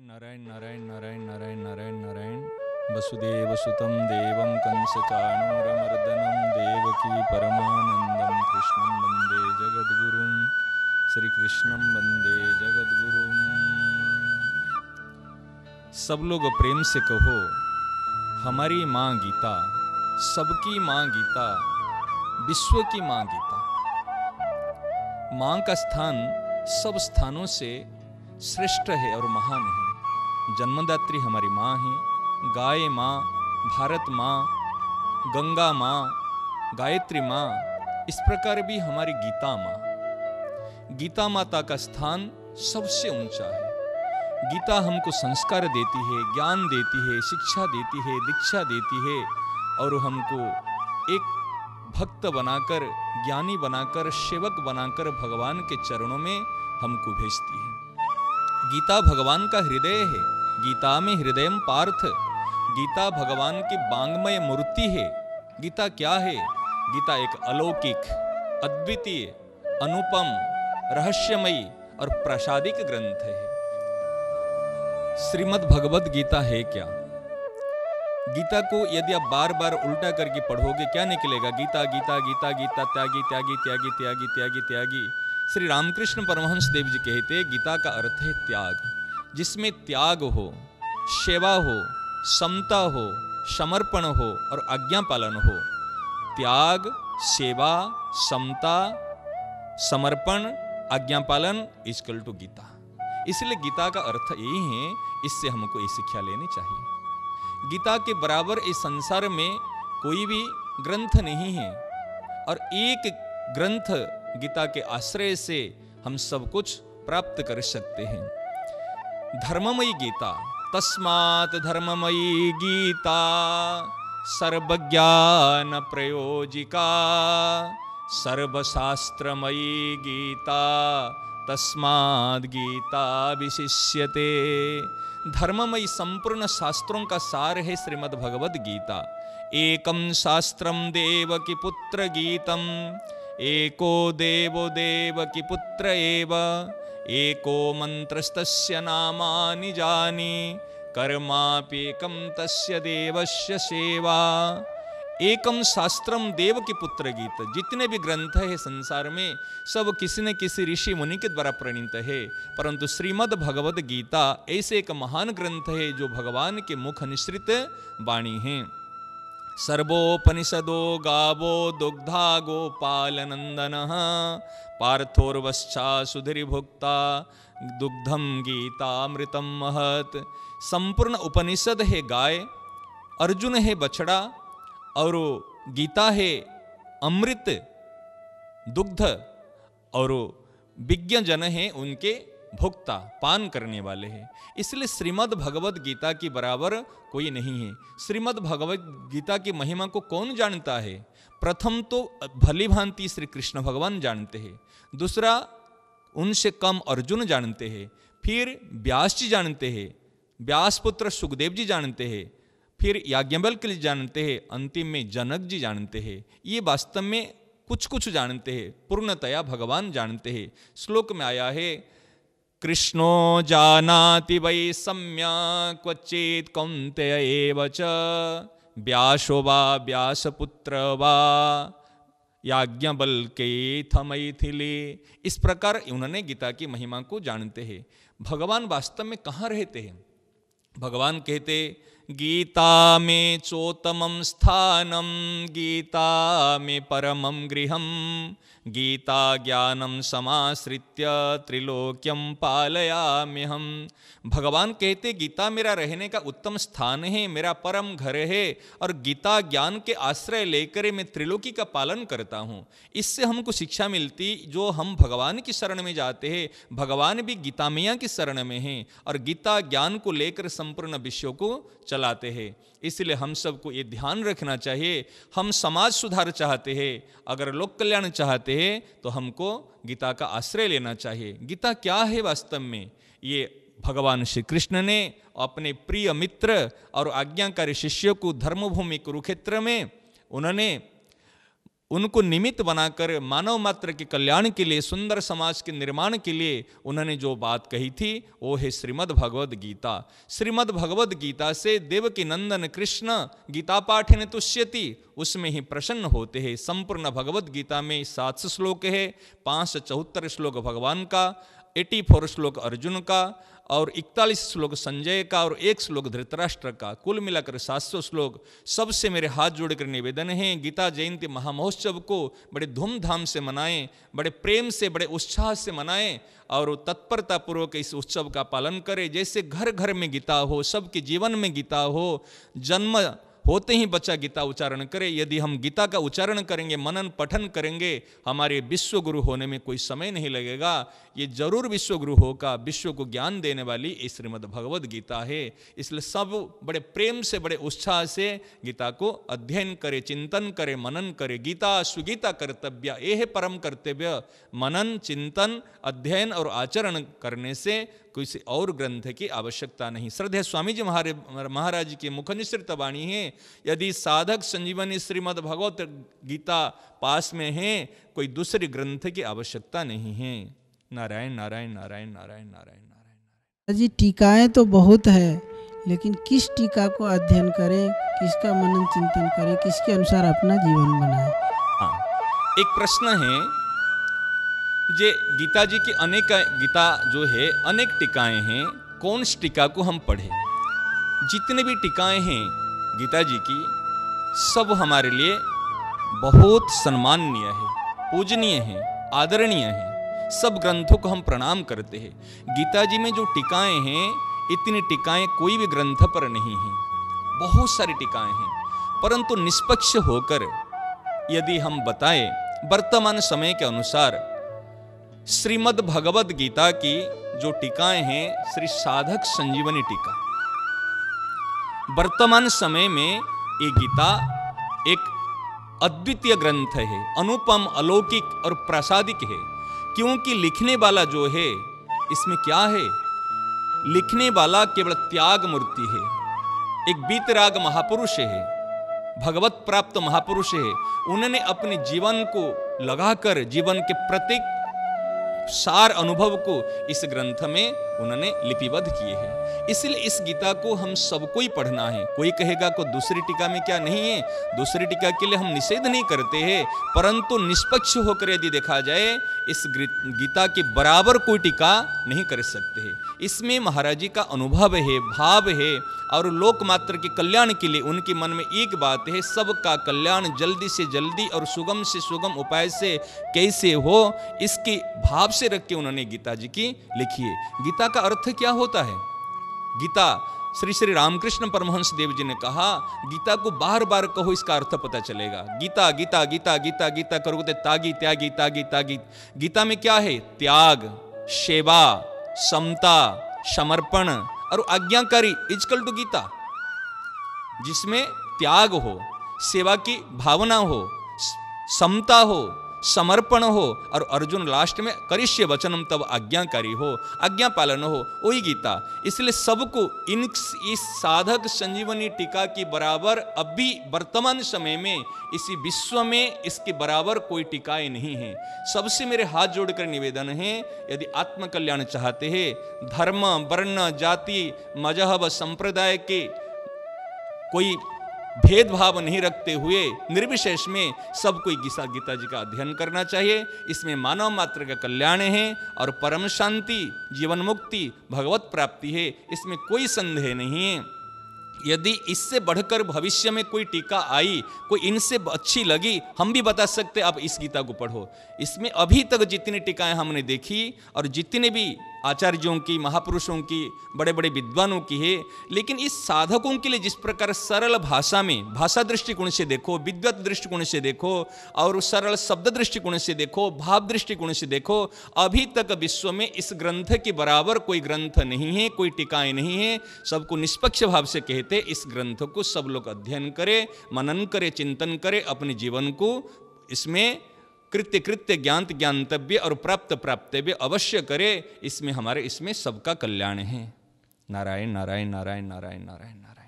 नारायण नारायण नारायण नारायण नारायण नारायण वसुदेव सुतं देवं कंसचाणूरमर्दनं देवकी परमानंदं कृष्णं वंदे जगद्गुरुं श्रीकृष्णं वंदे जगद्गुरुं। सब लोग प्रेम से कहो हमारी माँ गीता, सबकी माँ गीता, विश्व की माँ गीता। माँ का स्थान सब स्थानों से श्रेष्ठ है और महान है। जन्मदात्री हमारी माँ है, गाय माँ, भारत माँ, गंगा माँ, गायत्री माँ, इस प्रकार भी हमारी गीता माँ। गीता माता का स्थान सबसे ऊंचा है। गीता हमको संस्कार देती है, ज्ञान देती है, शिक्षा देती है, दीक्षा देती है और हमको एक भक्त बनाकर, ज्ञानी बनाकर, सेवक बनाकर भगवान के चरणों में हमको भेजती है। गीता भगवान का हृदय है। गीता में हृदय पार्थ। गीता भगवान की वांग्मय मूर्ति है। गीता क्या है? गीता एक अलौकिक, अद्वितीय, अनुपम, रहस्यमयी और प्रसादिक ग्रंथ है। श्रीमद् भगवद गीता है क्या? गीता को यदि आप बार बार उल्टा करके पढ़ोगे क्या निकलेगा? गीता गीता गीता गीता, त्यागी त्यागी त्यागी त्यागी त्यागी त्यागी। श्री रामकृष्ण परमहंस देव जी कहते गीता का अर्थ है त्याग। जिसमें त्याग हो, सेवा हो, समता हो, समर्पण हो और आज्ञा पालन हो। त्याग, सेवा, समता, समर्पण, आज्ञा पालन इक्वल टू गीता। इसलिए गीता का अर्थ यही है। इससे हमको ये शिक्षा लेनी चाहिए। गीता के बराबर इस संसार में कोई भी ग्रंथ नहीं है और एक ग्रंथ गीता के आश्रय से हम सब कुछ प्राप्त कर सकते हैं। धर्ममयी गीता, तस्मात् धर्ममयी गीता सर्वज्ञान प्रयोजिका, सर्वशास्त्रमयी गीता तस्माद् गीता विशिष्यते। धर्ममयी संपूर्ण शास्त्रों का सार है श्रीमद् भगवद गीता। एकम शास्त्रम देवकी पुत्र गीतम, एको देवो देवकी पुत्र एव, एको मंत्रस्तस्य नामानि जानि, कर्माप्येकं तस्य देवस्य सेवा। एकम शास्त्रम देवकी पुत्र गीत। जितने भी ग्रंथ है संसार में सब किसी न किसी ऋषि मुनि के द्वारा प्रणीत है, परंतु श्रीमद् भगवद गीता ऐसे एक महान ग्रंथ है जो भगवान के मुख निश्रित वाणी है। सर्वोपनिषदो गावो दुग्धा गोपालनंदनः, पार्थोर्वश्चा सुधीर्भुक्ता दुग्धम गीतामृतम महत्। संपूर्ण उपनिषद है गाय, अर्जुन है बछड़ा और गीता है अमृत, दुग्ध और विज्ञ जन है उनके भुक्ता, पान करने वाले हैं। इसलिए श्रीमद् भगवद गीता की बराबर कोई नहीं है। श्रीमद् भगवद गीता की महिमा को कौन जानता है? प्रथम तो भली भांति श्री कृष्ण भगवान जानते हैं, दूसरा उनसे कम अर्जुन जानते हैं, फिर व्यास जी जानते हैं, व्यास पुत्र सुखदेव जी जानते हैं, फिर याज्ञवल्क्य जी जानते हैं, अंतिम में जनक जी जानते हैं। ये वास्तव में कुछ कुछ जानते हैं, पूर्णतया भगवान जानते हैं। श्लोक में आया है कृष्णो जानाति वै सम्यक् क्वचित् कौन्तेय एव च, व्यासो वा व्यासपुत्र वा याज्ञवल्क्येऽथ मैथिली। इस प्रकार उन्होंने गीता की महिमा को जानते हैं। भगवान वास्तव में कहाँ रहते हैं? भगवान कहते गीता में चोत्तमं स्थानम, गीता में परमं गृहम, गीता ज्ञानम समाश्रित्य त्रिलोक्यम पालयाम्यहम्। भगवान कहते गीता मेरा रहने का उत्तम स्थान है, मेरा परम घर है और गीता ज्ञान के आश्रय लेकर मैं त्रिलोकी का पालन करता हूँ। इससे हमको शिक्षा मिलती जो हम भगवान की शरण में जाते हैं, भगवान भी गीता मैया की शरण में हैं और गीता ज्ञान को लेकर संपूर्ण विश्व को चलाते हैं। इसलिए हम सबको ये ध्यान रखना चाहिए, हम समाज सुधार चाहते हैं, अगर लोक कल्याण चाहते हैं तो हमको गीता का आश्रय लेना चाहिए। गीता क्या है वास्तव में? ये भगवान श्री कृष्ण ने अपने प्रिय मित्र और आज्ञाकारी शिष्यों को धर्मभूमि कुरुक्षेत्र में उन्होंने उनको निमित्त बनाकर मानव मात्र के कल्याण के लिए, सुंदर समाज के निर्माण के लिए उन्होंने जो बात कही थी वो है श्रीमद् भगवद गीता। श्रीमद् भगवद गीता से देवकी नंदन कृष्ण गीता पाठेन तुष्यति, उसमें ही प्रसन्न होते हैं। संपूर्ण भगवद गीता में 700 श्लोक है, 574 श्लोक भगवान का, 84 श्लोक अर्जुन का और 41 श्लोक संजय का और 1 श्लोक धृतराष्ट्र का, कुल मिलाकर 700 श्लोक। सबसे मेरे हाथ जोड़कर निवेदन है, गीता जयंती महामहोत्सव को बड़े धूमधाम से मनाएं, बड़े प्रेम से, बड़े उत्साह से मनाएं और तत्परता पूर्वक इस उत्सव का पालन करें। जैसे घर घर में गीता हो, सबके जीवन में गीता हो, जन्म होते ही बच्चा गीता उच्चारण करे। यदि हम गीता का उच्चारण करेंगे, मनन पठन करेंगे, हमारे विश्व गुरु होने में कोई समय नहीं लगेगा। ये जरूर विश्व गुरु होगा। विश्व को ज्ञान देने वाली ये श्रीमद् भगवद गीता है। इसलिए सब बड़े प्रेम से, बड़े उत्साह से गीता को अध्ययन करे, चिंतन करे, मनन करे। गीता सुगीता कर्तव्य, ये है परम कर्तव्य। मनन, चिंतन, अध्ययन और आचरण करने से किसी और ग्रंथ की आवश्यकता नहीं। श्रद्धेय स्वामी जी महाराज की मुखनिसृत वाणी है, यदि साधक संजीवनी श्रीमद् भगवत गीता पास में है, कोई दूसरी ग्रंथ की आवश्यकता नहीं है। नारायण नारायण नारायण नारायण नारायण नारायण। जी टीकाएं तो बहुत है, लेकिन किस टीका को अध्ययन करें, किसका मनन चिंतन करें, किसके अनुसार अपना जीवन बनाएं? हाँ, एक प्रश्न है। जे गीता जी की अनेक, गीता जो है अनेक टीकाएं हैं, कौन सी टीका को हम पढ़ें? जितने भी टीकाएं हैं गीता जी की, सब हमारे लिए बहुत सम्माननीय है, पूजनीय है, आदरणीय है। सब ग्रंथों को हम प्रणाम करते हैं। गीता जी में जो टीकाएं हैं, इतनी टीकाएं कोई भी ग्रंथ पर नहीं हैं। बहुत सारी टीकाएं हैं, परंतु निष्पक्ष होकर यदि हम बताएं, वर्तमान समय के अनुसार श्रीमद् भगवद गीता की जो टीकाएं हैं, श्री साधक संजीवनी टीका, वर्तमान समय में ये गीता एक अद्वितीय ग्रंथ है, अनुपम, अलौकिक और प्रासादिक है। क्योंकि लिखने वाला जो है, इसमें क्या है, लिखने वाला केवल त्याग मूर्ति है, एक बीतराग महापुरुष है, भगवत प्राप्त महापुरुष है। उन्होंने अपने जीवन को लगाकर जीवन के प्रत्येक सार अनुभव को इस ग्रंथ में उन्होंने लिपिबद्ध किए हैं। इसलिए इस गीता को हम सबको ही पढ़ना है। कोई कहेगा को दूसरी टीका में क्या नहीं है, दूसरी टीका के लिए हम निषेध नहीं करते हैं, परंतु निष्पक्ष होकर यदि देखा जाए, इस गीता के बराबर कोई टीका नहीं कर सकते हैं। इसमें महाराज जी का अनुभव है, भाव है और लोकमात्र के कल्याण के लिए उनके मन में एक बात है, सबका कल्याण जल्दी से जल्दी और सुगम से सुगम उपाय से कैसे हो, इसके भाव से रख के उन्होंने गीता जी की लिखी है। गीता का अर्थ क्या होता है? गीता, श्री श्री रामकृष्ण परमहंस देव जी ने कहा, गीता को बार बार कहो, इसका अर्थ पता चलेगा। गीता गीता गीता गीता गीता करोगे तागी त्यागी तागी तागी। गीता में क्या है? त्याग, सेवा, समता, समर्पण और आज्ञाकारी इजकल टू गीता। जिसमें त्याग हो, सेवा की भावना हो, समता हो, समर्पण हो और अर्जुन लास्ट में करिष्य वचनम तब आज्ञाकारी हो, आज्ञा पालन हो, वही गीता। इसलिए सबको इस साधक संजीवनी टीका की बराबर अभी वर्तमान समय में इसी विश्व में इसके बराबर कोई टीकाएं नहीं है। सबसे मेरे हाथ जोड़कर निवेदन है, यदि आत्मकल्याण चाहते हैं, धर्म, वर्ण, जाति, मजहब, संप्रदाय के कोई भेदभाव नहीं रखते हुए निर्विशेष में सब कोई गीता जी का अध्ययन करना चाहिए। इसमें मानव मात्र का कल्याण है और परम शांति, जीवन मुक्ति, भगवत प्राप्ति है, इसमें कोई संदेह नहीं है। यदि इससे बढ़कर भविष्य में कोई टीका आई, कोई इनसे अच्छी लगी, हम भी बता सकते आप इस गीता को पढ़ो। इसमें अभी तक जितनी टीकाएं हमने देखी और जितने भी आचार्यों की, महापुरुषों की, बड़े बड़े विद्वानों की है, लेकिन इस साधकों के लिए जिस प्रकार सरल भाषा में, भाषा दृष्टिकोण से देखो, विद्वत दृष्टिकोण से देखो और सरल शब्द दृष्टिकोण से देखो, भाव दृष्टिकोण से देखो, अभी तक विश्व में इस ग्रंथ के बराबर कोई ग्रंथ नहीं है, कोई टीकाएं नहीं है। सबको निष्पक्ष भाव से कहते, इस ग्रंथ को सब लोग अध्ययन करें, मनन करें, चिंतन करें, अपने जीवन को इसमें कृत्य कृत्य, ज्ञात ज्ञातव्य और प्राप्त प्राप्तव्य अवश्य करे। इसमें हमारे, इसमें सबका कल्याण है। नारायण नारायण नारायण नारायण नारायण नारायण।